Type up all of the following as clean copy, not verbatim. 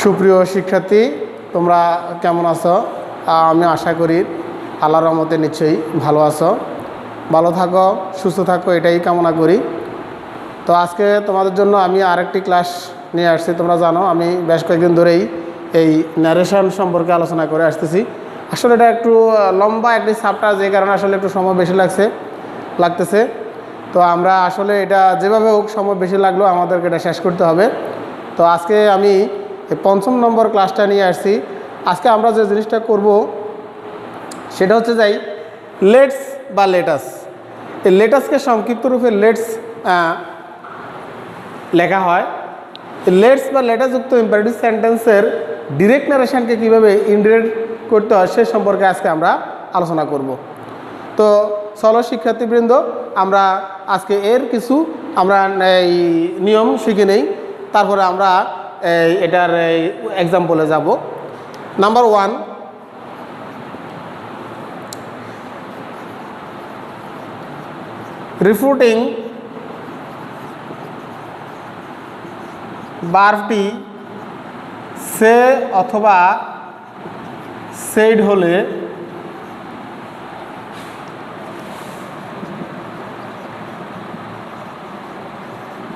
সুপ্রিয় শিক্ষার্থী, তোমরা কেমন আছো? আমি আশা করি আল্লাহর রহমতে নিশ্চয়ই ভালো আছো। ভালো থাকো, সুস্থ থাকো, এটাই কামনা করি। তো আজকে তোমাদের জন্য আমি আরেকটি ক্লাস নিয়ে আসছি। তোমরা জানো আমি বেশ কয়েকদিন ধরেই এই ন্যারেশন সম্পর্কে আলোচনা করে আসতেছি। আসলে এটা একটু লম্বা একটি চ্যাপ্টার, যে কারণে আসলে একটু সময় বেশি লাগতেছে। তো আমরা আসলে এটা যেভাবে হোক সময় বেশি লাগলেও আমাদেরকে এটা শেষ করতে হবে। তো আজকে আমি এই ৫ম নম্বর ক্লাসটা নিয়ে আসছি। আজকে আমরা যে জিনিসটা করব সেটা হচ্ছে লেটস বা লেটাস। এই লেটাসকে সংক্ষিপ্ত রূপে লেটস লেখা হয়। লেটস বা লেটাসযুক্ত ইম্পারেটিভ সেন্টেন্সের ডিরেক্ট নারেশনকে কীভাবে ইনডিরেক্ট করতে হয় সে সম্পর্কে আজকে আমরা আলোচনা করব। তো চলো শিক্ষার্থীবৃন্দ, আমরা আজকে এর কিছু এই নিয়ম শিখে নেই, তারপরে আমরা এটার এক্সাম্পলে যাব। নাম্বার 1, রিফুটিং ভার্বটি সে অথবা সেড হলে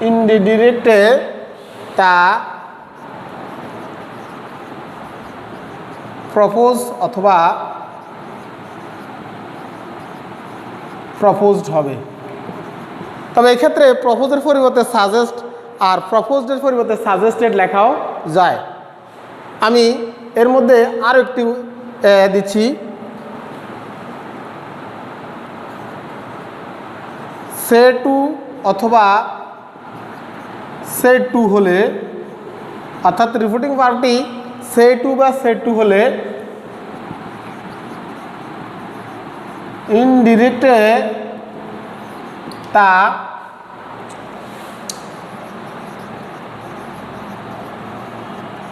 ইনডিরেক্টে তা প্রপোজ অথবা প্রপোজড হবে। তবে এক্ষেত্রে প্রপোজের পরিবর্তে সাজেস্ট আর প্রপোজডের পরিবর্তে সাজেস্টেড লেখাও যায়। আমি এর মধ্যে আরও একটি দিচ্ছি। সে টু অথবা সেড টু হলে, অর্থাৎ রিফুটিং ভার্বটি সে টু বা সেড টু হলে ইনডিরেক্টে তা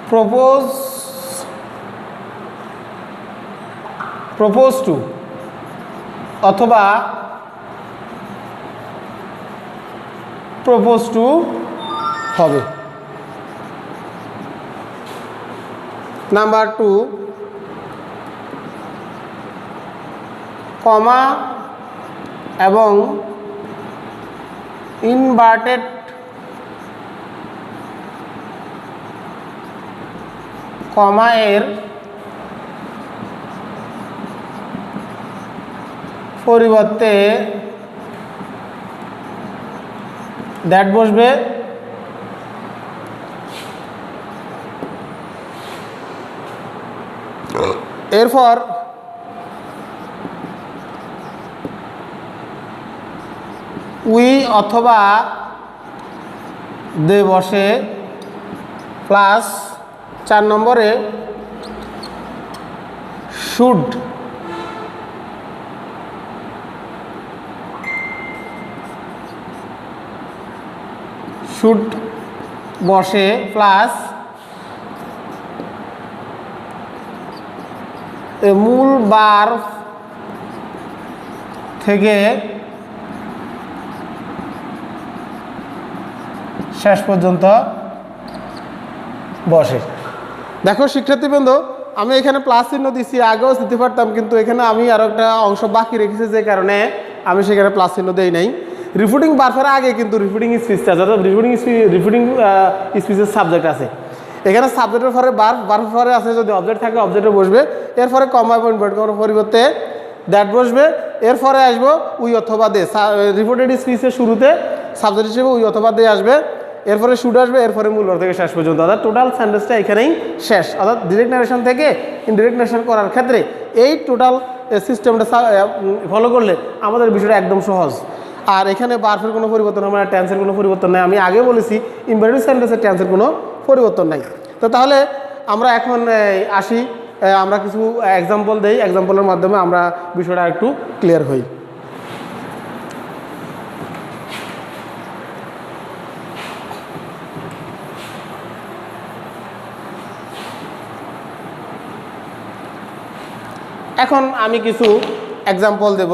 প্রপোজ টু অথবা প্রপোজ টু হবে। নাম্বার 2, কমা এবং ইনভার্টেড কমা এর পরিবর্তে দ্যাট বসবে। এরপর উই অথবা দে বসে, প্লাস 4 নম্বরে শুড বসে, প্লাস মূল ভার্ব থেকে শেষ পর্যন্ত বসে। দেখো শিক্ষার্থীবৃন্দ, আমি এখানে প্লাস চিহ্ন দিচ্ছি, আগেও দিতে পারতাম, কিন্তু এখানে আমি আরও একটা অংশ বাকি রেখেছি, যে কারণে আমি সেখানে প্লাস চিহ্ন দেই নাই। রিফুটিং ভার্বের আগে কিন্তু রিফুটিং স্পিচটা, অর্থাৎ রিফুটিং স্পিচের সাবজেক্ট আছে। এখানে সাবজেক্টের পরে ভার্বের পরে আছে, যদি অবজেক্ট থাকে অবজেক্টে বসবে, এরপরে কমা এবং ইনভার্ট করার পরিবর্তে দ্যাট বসবে। এরপরে আসবো উই অথবা দে। রিপোর্টেড স্পিচের শুরুতে সাবজেক্ট হিসেবে উই অথবা দে আসবে, এরপরে শুড আসবে, এরপরে মূল থেকে শেষ পর্যন্ত, অর্থাৎ টোটাল সেন্টেন্সটা এখানেই শেষ। অর্থাৎ ডিরেক্ট নারেশন থেকে ইনডিরেক্ট নারেশন করার ক্ষেত্রে এই টোটাল সিস্টেমটা ফলো করলে আমাদের বিষয়টা একদম সহজ। আর এখানে ভার্বের কোনো পরিবর্তন হবে না, টেন্সের কোনো পরিবর্তন নাই। আমি আগে বলেছি ইম্পারেটিভ সেন্টেন্সের টেন্সের কোনো পরিবর্তন নাই। তো তাহলে আমরা এখন আসি, আমরা কিছু এক্সাম্পল দেই, এক্সাম্পলের মাধ্যমে আমরা বিষয়টা একটু ক্লিয়ার হই। এখন আমি কিছু এক্সাম্পল দেব।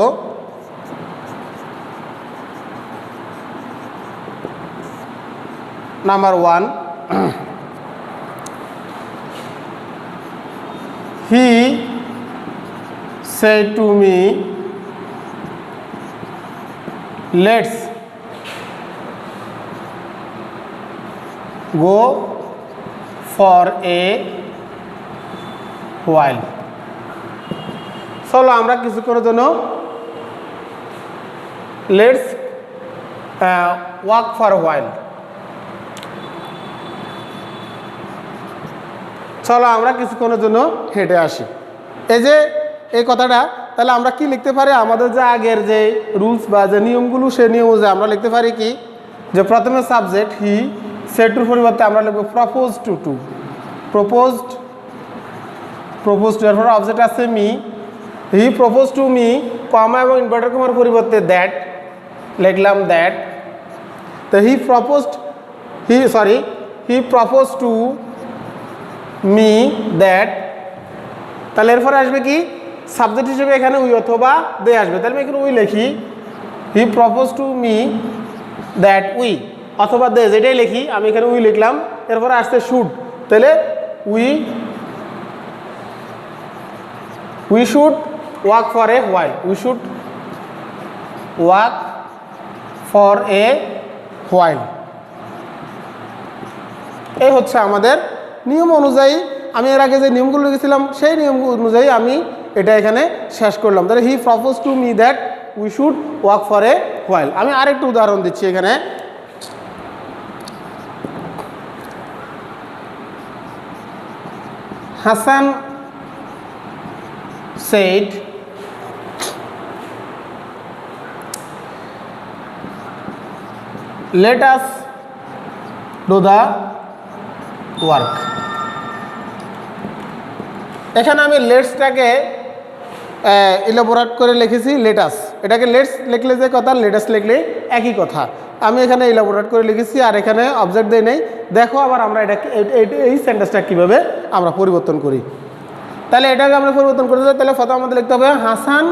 Number 1, he said to me, let's go for a while. চলো আমরা কিছুক্ষণের জন্য let's walk for a while. চলো আমরা কিছুক্ষণের জন্য হেঁটে আসি। এই যে এই কথাটা, তাহলে আমরা কি লিখতে পারি? আমাদের যে আগের যে রুলস বা যে নিয়মগুলো, সেই নিয়ম অনুযায়ী আমরা লিখতে পারি কি, যে প্রথমে সাবজেক্ট হি, সেড টুর পরিবর্তে আমরা লিখব propose to to, proposed to. এরপর অবজেক্ট আছে me, he propose to me, comma এবং ইনভার্টার কমার পরিবর্তে দ্যাট লিখলাম দ্যাট। তো he propose to me that. তাহলে এরপরে আসবে কি, সাবজেক্ট হিসেবে এখানে উই অথবা দে আসবে। তাহলে এখানে উই লিখি, হি propose to me that we, অথবা দে, যেটাই লিখি আমি এখানে উই লিখলাম। এরপরে আসছে শুড, তাহলে we should walk for a while, we should walk for a while. এই হচ্ছে আমাদের নিয়ম অনুযায়ী। আমি এর আগে যে নিয়মগুলো লিখেছিলাম সেই নিয়ম অনুযায়ী আমি এটা এখানে শেষ করলাম। তাহলে হি propose to me that we should walk for a while. আমি আরেকটু উদাহরণ দিচ্ছি এখানে। Hasan said, let us do the work. এখানে আমি লেটসটাকে ইলাবোরেট করে লিখেছি লেটাস। এটাকে লেটস লিখলে যে কথা, লেটাস লিখলে একই কথা। আমি এখানে ইলাবোরেট করে লিখেছি, আর এখানে অবজেক্ট দেই নেই। দেখো আবার আমরা এটাকে এই সেন্টেন্সটা কীভাবে আমরা পরিবর্তন করি। তাহলে এটাকে আমরা পরিবর্তন করতে চাই, তাহলে প্রথমে আমাদের লিখতে হবে হাসান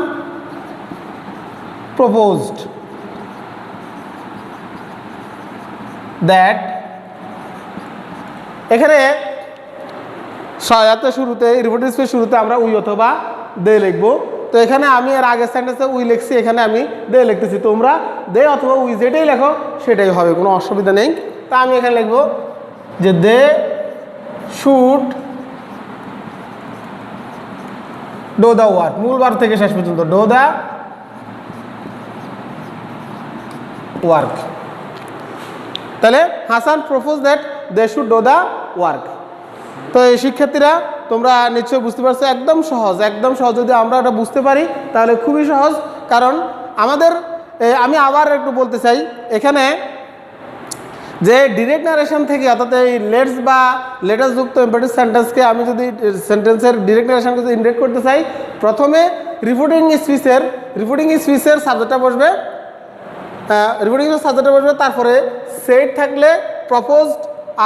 প্রপোজড দ্যাট। এখানে সহায়তা শুরুতে, রিপোর্টিং স্পেস শুরুতে আমরা উই অথবা দে লিখবো। তো এখানে আমি এর আগের সেন্টেন্সে উই লিখছি, এখানে আমি দে লিখতেছি। তোমরা দে অথবা উই যেটাই লেখো সেটাই হবে, কোনো অসুবিধা নেই। তা আমি এখানে লিখবো যে they should do the work, মূল বার থেকে শেষ পর্যন্ত ডো দ্য ওয়ার্ক। তাহলে Hasan propose that they should do the work. তো এই শিক্ষার্থীরা তোমরা নিশ্চয়ই বুঝতে পারছো, একদম সহজ, একদম সহজ। যদি আমরা এটা বুঝতে পারি তাহলে খুবই সহজ। কারণ আমাদের, আমি আবার একটু বলতে চাই, এখানে যে ডিরেক্ট নারেশন থেকে, অর্থাৎ এই লেটস বা লেটাস যুক্ত ইম্পারেটিভ সেন্টেন্সকে আমি যদি সেন্টেন্সের ডিরেক্ট নারেশনকে যদি ইন্ডিকেট করতে চাই, প্রথমে রিপোর্টিং স্পিচের সাবজেক্টটা বসবে, তারপরে সেড থাকলে প্রপোজড,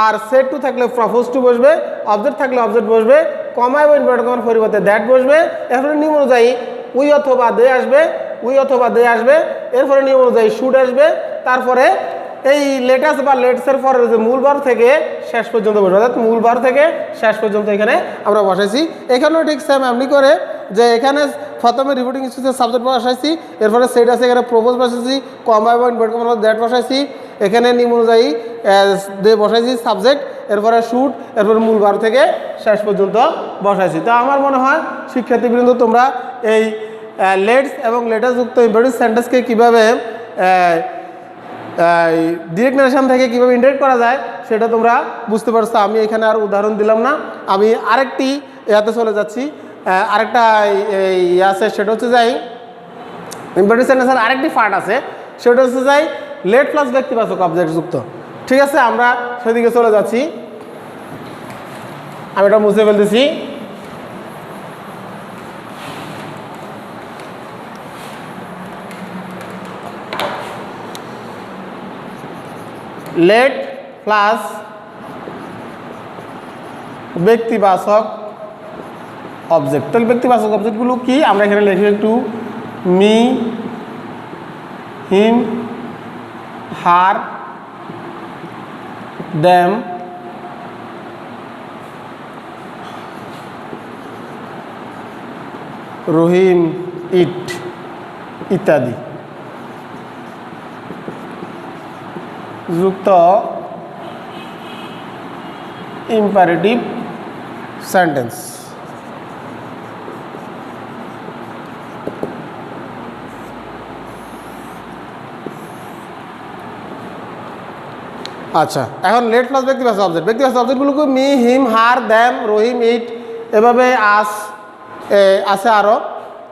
আর সেড টু থাকলে প্রপোজ টু বসবে, অবজেক্ট থাকলে অবজেক্ট বসবে, কমা এবং ইনভার্টেড কমার পরিবর্তে দ্যাট বসবে। এরপরে নিয়ম অনুযায়ী উই অথবা দে আসবে, এরপরে নিয়ম অনুযায়ী শুড আসবে। তারপরে এই লেটাস বা লেটসের পরে যে মূল বার থেকে শেষ পর্যন্ত বসবে, অর্থাৎ মূল বার থেকে শেষ পর্যন্ত এখানে আমরা বসাইছি। এখানেও ঠিক সেম এমনি করে, যে এখানে প্রথমে রিপোর্টিং স্পিচের সাবজেক্ট বসাইছি, এরপরে সেট আছে, এখানে প্রপোজ বসাইছি, কমা এবং ইনভার্টেড কমার দ্যাট বসাইছি, এখানে নিয়ম অনুযায়ী দে বসাইছি সাবজেক্ট, এরপরে শুড, এরপরে মূল বার থেকে শেষ পর্যন্ত বসাইছি। তো আমার মনে হয় শিক্ষার্থীবৃন্দ তোমরা এই লেটস এবং লেটাস যুক্ত ইম্পারেটিভ সেন্টেন্সকে কীভাবে ডিরেক্ট নারেশন থেকে কীভাবে ইন্টারেক্ট করা যায় সেটা তোমরা বুঝতে পারছো। আমি এখানে আর উদাহরণ দিলাম না, আমি আরেকটি ইয়াতে চলে যাচ্ছি। আরেকটা আছে, সেটা হচ্ছে যাই ইম্পারেটিভ সেন্টেন্সের আরেকটি পার্ট আছে, সেটা হচ্ছে যাই লেট প্লাস ব্যক্তিবাচক অবজেক্ট যুক্ত। ঠিক আছে, আমরা সেদিকে চলে যাচ্ছি। আমি এটা মুছে ফেলতেছি। লেট প্লাস ব্যক্তিবাচক অবজেক্ট। তাহলে ব্যক্তিবাচক অবজেক্টগুলো কি আমরা এখানে লিখি একটু, মি, হিম, হার, দ্যাম, রহিম ইট ইত্যাদি যুক্ত ইম্পারেটিভ সেন্টেন্স। আচ্ছা, এখন লেট প্লাস ব্যক্তিবাচক অবজেক্ট। ব্যক্তিবাচক অবজেক্টগুলোকে মি, হিম, হার, দ্যাম, রহিম, ইট এভাবে আছে আরও।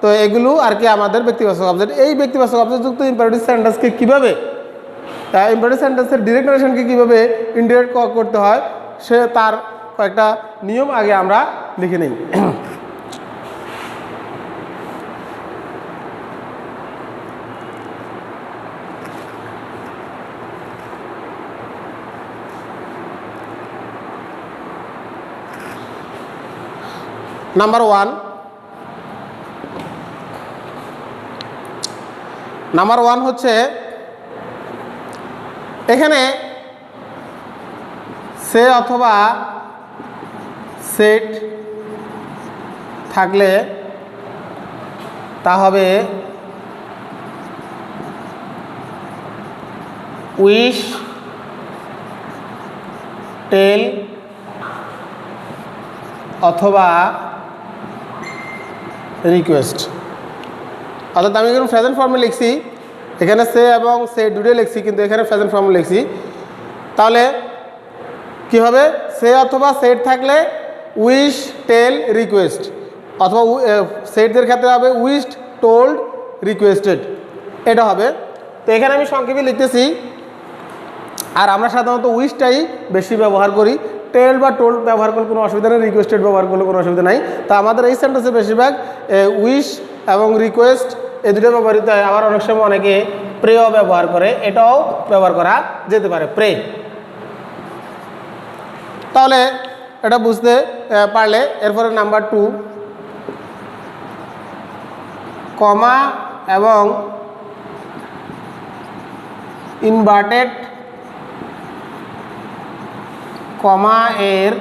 তো এগুলো আর কি আমাদের ব্যক্তিবাচক অবজেক্ট। এই ব্যক্তিবাচক অবজেক্টযুক্ত ইম্পারেটিভ সেন্টেন্সকে কীভাবে, ইম্পারেটিভ সেন্টেন্সের ডিরেক্ট নারেশনকে কীভাবে ইনডিরেক্ট করতে হয় সে তার কয়েকটা নিয়ম আগে আমরা লিখে নিই। নাম্বার ওয়ান হচ্ছে এখানে সে অথবা সেট থাকলে তা হবে উইশ, টেল অথবা রিকোয়েস্ট। অর্থাৎ আমি এখানে প্রেজেন্ট ফর্মে লিখছি, এখানে সে এবং সে দুটোই লিখছি, কিন্তু এখানে প্রেজেন্ট ফর্মে লিখছি। তাহলে কী হবে, সে অথবা সেট থাকলে উইশ, টেল, রিকোয়েস্ট, অথবা সেটদের ক্ষেত্রে হবে উইশড, টোল্ড, রিকোয়েস্টেড, এটা হবে। তো এখানে আমি সংক্ষেপে লিখতেছি, আর আমরা সাধারণত উইশটাই বেশি ব্যবহার করি। টেল বা টোল্ড ব্যবহার করলে কোনো অসুবিধা নেই, রিকোয়েস্টেড ব্যবহার করলে কোনো অসুবিধা নাই। তো আমাদের এই সেন্টেন্সে বেশিরভাগ উইশ এবং রিকোয়েস্ট এই দুটো ব্যবহৃত হয়। আবার অনেক সময় অনেকে প্রেও ব্যবহার করে, এটাও ব্যবহার করা যেতে পারে, প্রে। তাহলে এটা বুঝতে পারলে এরপরে নাম্বার 2, কমা এবং ইনভার্টেড কমা এর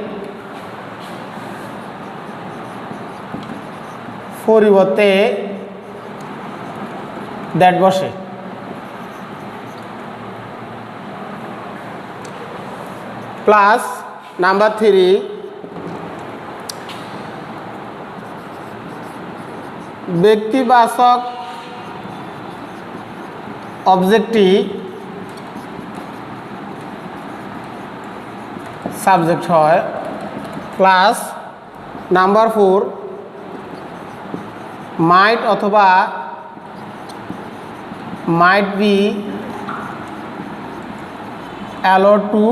পরিবর্তে দ্যাট বসে। প্লাস নাম্বার 3, ব্যক্তিবাচক অবজেক্টটি সাবজেক্ট হয়। প্লাস নাম্বার 4, মাইট অথবা মাইট বি অ্যালোড টু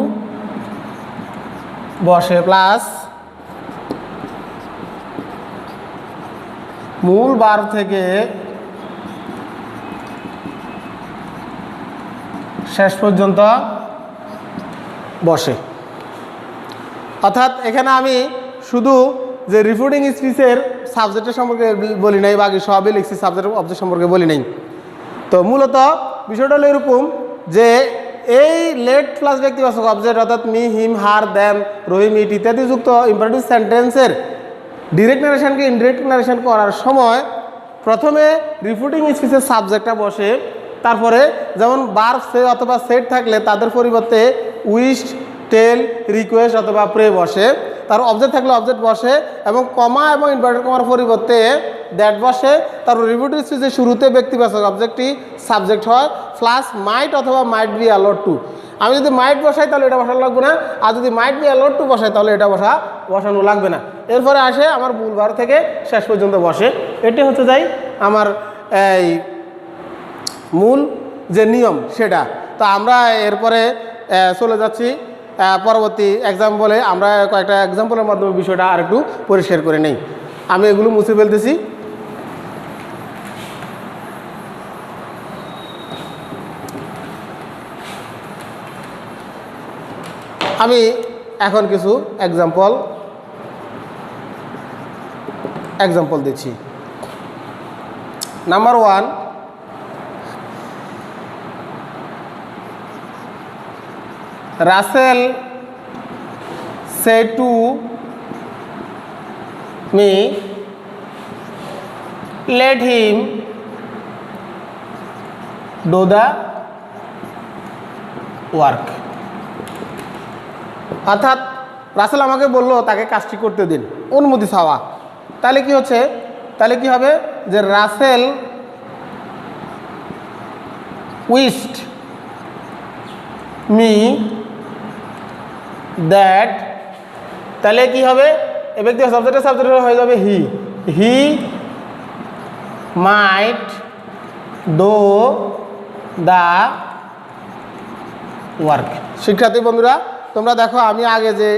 বসে। প্লাস মূল ভার্ব থেকে শেষ পর্যন্ত বসে। অর্থাৎ এখানে আমি শুধু যে রিপোর্টিং স্পিচের সাবজেক্টের সম্পর্কে বলি নাই, বাকি সবই লিখছি, সাবজেক্ট অবজেক্ট সম্পর্কে বলি নাই। তো মূলত বিষয়টা হলো এরকম যে এই লেট প্লাস ব্যক্তিবাচক অবজেক্ট অর্থাৎ মি, হিম, হার, দ্যাম, রহিম, ইট ইত্যাদি যুক্ত ইম্পারেটিভ সেন্টেন্সের ডিরেক্ট নারেশনকে ইনডিরেক্ট নারেশন করার সময় প্রথমে রিপোর্টিং স্পিচের সাবজেক্টটা বসে, তারপরে যেমন ভার্ব সে অথবা সেট থাকলে তাদের পরিবর্তে উইশ, টেল, রিকোয়েস্ট অথবা প্রে বসে, তার অবজেক্ট থাকলে অবজেক্ট বসে, এবং কমা এবং ইনভার্টেড কমার পরিবর্তে দ্যাট বসে। তার রিপোর্টিং স্পিচের শুরুতে ব্যক্তিবাচক অবজেক্টটি সাবজেক্ট হয়। প্লাস মাইট অথবা মাইট বি অ্যালোড টু। আমি যদি মাইট বসাই তাহলে এটা বসানো লাগবে না, আর যদি মাইট বি অ্যালোড টু বসাই তাহলে এটা বসানো লাগবে না। এরপরে আসে আমার মূল ভার্ব থেকে শেষ পর্যন্ত বসে। এটি হচ্ছে যাই আমার এই মূল যে নিয়ম সেটা। তো আমরা এরপরে চলে যাচ্ছি পরবর্তী এক্সাম্পলে। আমরা কয়েকটা এক্সাম্পলের মাধ্যমে বিষয়টা আর একটু পরিষ্কার করে নেই। আমি এগুলো মুছে ফেলতেছি। আমি এখন কিছু এক্সাম্পল দিচ্ছি। Number 1, Russell said to me, let him do the work। অর্থাৎ রাসেল আমাকে বললো তাকে কাজটি করতে দিন, অনুমতি চাওয়া। তাহলে কি হচ্ছে, তাহলে কি হবে যে রাসেল wished me that, তাহলে কি হবে, এ ব্যক্তি সাবজেক্ট হয়ে যাবে হি মাইট ডু দ্য ওয়ার্ক। শিক্ষার্থী বন্ধুরা তোমরা দেখো আমি আগে যে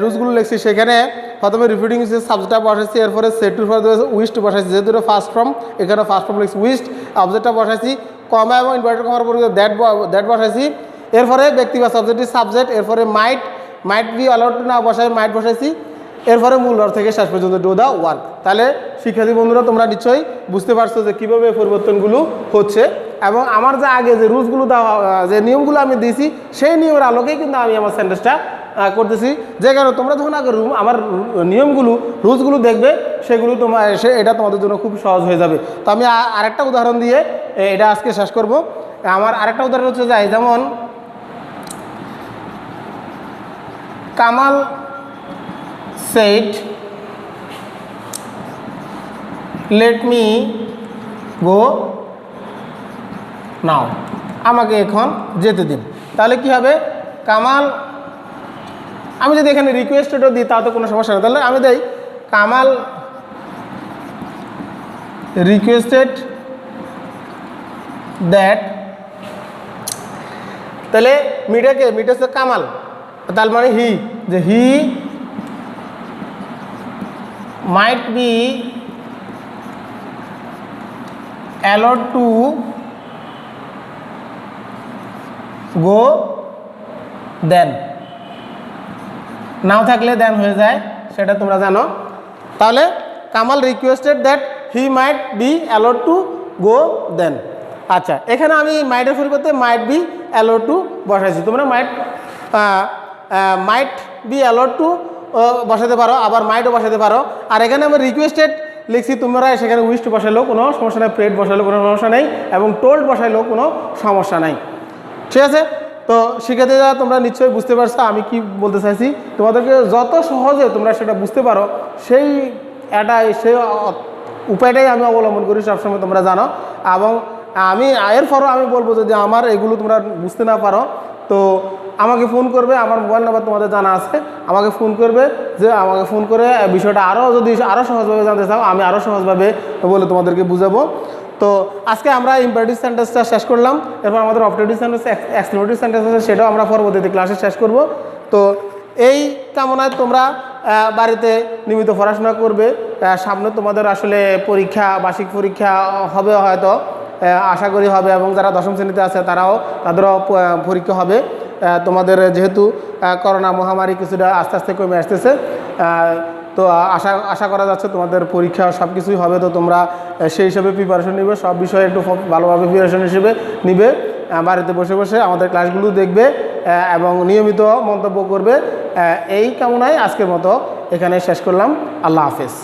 রুলসগুলো লিখছি সেখানে প্রথমে রিপিটিং সাবজেক্টটা বসাইছি, এরপরে সেট টু উইস্ট বসাইছি, যেহেতু ফার্স্ট ফর্ম এখানে ফার্স্ট ফর্ম লিখছি উইস্ট, অবজেক্টটা বসাইছি, কমা এবং ইনভার্টেড কমার পরে দ্যাট বসাইছি, এরপরে ব্যক্তি বা সাবজেক্ট, এরপরে মাইট বি অ্যালাউড টু না বসাই মাইট বসাইছি, এরপরে মূল ভার্ব থেকে শেষ পর্যন্ত ডু দ্য ওয়ার্ক। তাহলে শিক্ষার্থী বন্ধুরা তোমরা নিশ্চয়ই বুঝতে পারছো যে কীভাবে পরিবর্তনগুলো হচ্ছে, এবং আমার যে আগে যে রুলসগুলো দেওয়া যে নিয়মগুলো আমি দিয়েছি সেই নিয়মের আলোকেই কিন্তু আমি আমার সেন্টেন্সটা করতেছি। যে কারণে তোমরা যখন আগে আমার নিয়মগুলো রুলসগুলো দেখবে সেগুলো এটা তোমাদের জন্য খুব সহজ হয়ে যাবে। তো আমি আরেকটা উদাহরণ দিয়ে এটা আজকে শেষ করব। আমার আরেকটা উদাহরণ হচ্ছে যাই, যেমন Kamal said let me go now, আমাকে এখন যেতে দিন। তাহলে কি হবে, কামাল, আমি যদি এখানে রিকোয়েস্টেডও দিই তাও তো কোনো সমস্যা নেই, তাহলে আমি দেই কামাল রিকোয়েস্টেড দ্যাট, তাহলে মিটাকে মিটেছে কামাল, তার মানে যে হি might be allowed to go then, নাও থাকলে দেন হয়ে যায়, সেটা তোমরা জানো। তাহলে Kamal requested that he might be allowed to go then. আচ্ছা, এখানে আমি মাইটের পরিবর্তে মাইট বি অ্যালাউড টু বসাইছি, তোমরা মাইট বি অ্যালাউড টু বসাতে পারো, আবার মাইটও বসাতে পারো। আর এখানে আমি রিকোয়েস্টেড লিখছি, তোমরা সেখানে উইস্ট বসাইলেও কোনো সমস্যা নেই, প্রেড বসাইলেও কোনো সমস্যা নেই, এবং টোল্ড বসাইলেও কোনো সমস্যা নাই। ঠিক আছে, তো শিক্ষার্থীরা তোমরা নিশ্চয়ই বুঝতে পারছো আমি কি বলতে চাইছি। তোমাদেরকে যত সহজে তোমরা সেটা বুঝতে পারো সেই উপায়টাই আমি অবলম্বন করি সবসময়, তোমরা জানো। এবং আমি এরপরও আমি বলবো যদি আমার এগুলো তোমরা বুঝতে না পারো তো আমাকে ফোন করবে, আমার মোবাইল নাম্বার তোমাদের জানা আছে, আমাকে ফোন করবে, যে আমাকে ফোন করে বিষয়টা যদি আরও সহজভাবে জানতে চাও আমি আরও সহজভাবে বলে তোমাদেরকে বুঝাবো। তো আজকে আমরা ইম্পারেটিভ সেন্টেন্সটা শেষ করলাম, এরপর আমাদের অবজেক্টিভ সেন্টেন্স এক্সক্লেমেটিভ সেন্টেন্স আছে, সেটাও আমরা পরবর্তীতে ক্লাসে শেষ করব। তো এই কামনায় তোমরা বাড়িতে নিয়মিত পড়াশোনা করবে। সামনে তোমাদের আসলে পরীক্ষা, বার্ষিক পরীক্ষা হবে হয়তো, আশা করি হবে, এবং যারা দশম শ্রেণীতে আছে তাদেরও পরীক্ষা হবে। তোমাদের যেহেতু করোনা মহামারী কিছুটা আস্তে আস্তে কমে আসতেছে, তো আশা করা যাচ্ছে তোমাদের পরীক্ষা সব কিছুই হবে। তো তোমরা সেই হিসাবে প্রিপারেশন নিবে, সব বিষয়ে একটু ভালোভাবে প্রিপারেশন হিসেবে নিবে, বাড়িতে বসে বসে আমাদের ক্লাসগুলো দেখবে এবং নিয়মিত মন্তব্য করবে। এই কামনায় আজকের মতো এখানে শেষ করলাম। আল্লাহ হাফেজ।